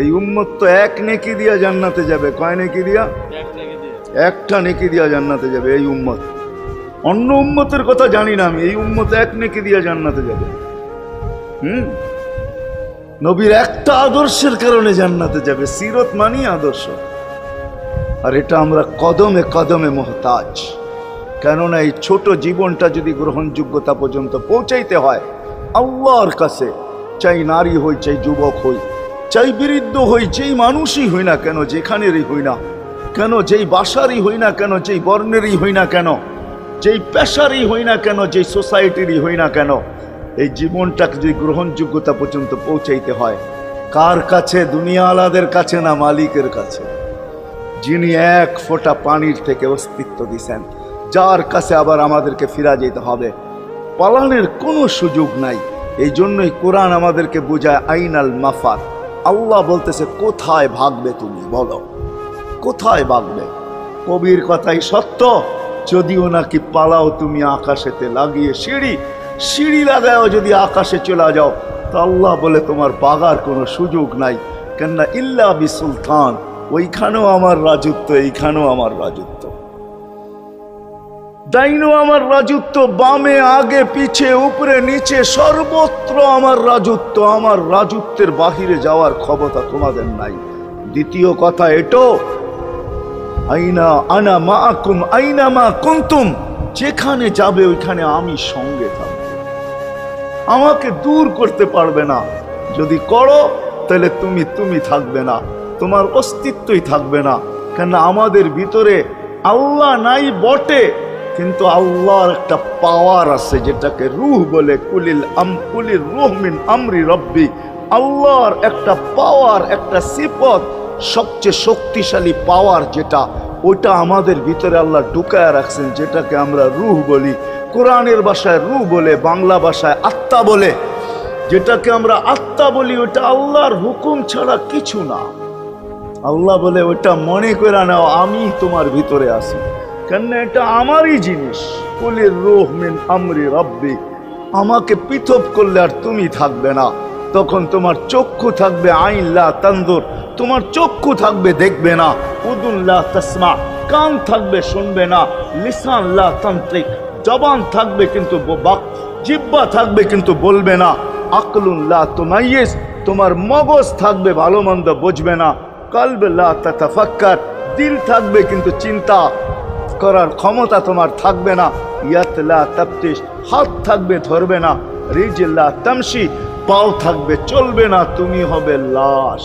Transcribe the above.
এই উম্মত তো এক নেকি দিয়া জান্নাতে যাবে। কয় নেকি দিয়া? একটা নেকি দিয়া জান্নাতে যাবে এই উম্মত। অন্য উম্মতের কথা জানি না আমি, এই উম্মত এক নেকি দিয়া জান্নাতে যাবে। নবীর একটা আদর্শের কারণে জান্নাতে যাবে। সিরত মানি আদর্শ। আর এটা আমরা কদমে কদমে মুহতাজ। কেননা এই ছোট জীবনটা যদি গ্রহণযোগ্যতা পর্যন্ত পৌঁছাইতে হয় আল্লাহর কাছে, চাই নারী হই, চাই যুবক হই, চাই বৃদ্ধ হই, যেই মানুষই হই না কেন, যেখানেরই হই না কেন, যেই বাসারই হই না কেন, যেই বর্ণেরই হই না কেন, যেই পেশারই হই না কেন, যেই সোসাইটিরই হই না কেন, এই জীবনটাকে যদি গ্রহণযোগ্যতা পর্যন্ত পৌঁছাইতে হয় কার কাছে? দুনিয়া আলাদের কাছে না, মালিকের কাছে, যিনি এক ফোঁটা পানির থেকে অস্তিত্ব দিছেন, যার কাছে আবার আমাদেরকে ফিরা যেতে হবে। পালানের কোনো সুযোগ নাই। এই জন্যই কোরআন আমাদেরকে বোঝায় আইনাল মাফার। আল্লাহ বলতেছে কোথায় ভাগবে তুমি, বলো কোথায় ভাগবে? কবির কথাই সত্য, যদিও নাকি পালাও তুমি আকাশেতে লাগিয়ে সিঁড়ি লাগাও, যদি আকাশে চলে যাও তো আল্লাহ বলে তোমার পাগার কোনো সুযোগ নাই। কেননা ইল্লা বি সুলতান, ওইখানেও আমার রাজত্ব, এইখানেও আমার রাজত্ব, ডাইনো আমার রাজত্ব, বামে আগে পিছে উপরে নিচে সর্বত্র আমার রাজত্ব। আমার রাজত্বের বাহিরে যাওয়ার ক্ষমতা তোমাদের নাই। দ্বিতীয় কথা এটো, আইনা আনা মাআকুম আইনা মা কুনতুম, যেখানে যাবে ওইখানে আমি সঙ্গে থাকব, আমাকে দূর করতে পারবে না। যদি করো তাহলে তুমি থাকবে না, তোমার অস্তিত্বই থাকবে না। কেন আমাদের ভিতরে আল্লাহ নাই বটে, কিন্তু আল্লাহর একটা পাওয়ার আছে যেটাকে রূহ বলে। কুলির রূহ মিন আমরি রব্বি, আল্লাহর একটা পাওয়ার, একটা সিফত, সবচেয়ে শক্তিশালী পাওয়ার যেটা, ওইটা আমাদের ভিতরে আল্লাহ ঢুকায় রাখছেন, যেটাকে আমরা রূহ বলি। কোরআনের ভাষায় রূহ বলে, বাংলা ভাষায় আত্মা বলে। যেটাকে আমরা আত্মা বলি ওটা আল্লাহর হুকুম ছাড়া কিছু না। আল্লাহ বলে ওটা মনে করে নাও আমি তোমার ভিতরে আছি, কেন এটা আমারই জিনিস। কুলির রূহ মিন আমরি রব্বি, আমাকে পৃথক করলে আর তুমি থাকবে না। তখন তোমার চক্ষু থাকবে আইন লা তানজুর, তোমার চক্ষু থাকবে দেখবে না। উদুন লা তাসমা, কান থাকবে শুনবে না। লিসান লা তান্তিক, জবান থাকবে কিন্তু জিহ্বা থাকবে কিন্তু বলবে না। আকলুন লা তুমাইয়িজ, তোমার মগজ থাকবে ভালো মন্দ বুঝবে না। কলব লা তাতাফাক্কার, দিল থাকবে কিন্তু চিন্তা করার ক্ষমতা তোমার থাকবে না। ইয়াত লা তাফতিশ, হাত থাকবে ধরবে না। রিজল লা তামশি, পাও থাকবে চলবে না, তুমি হবে লাশ।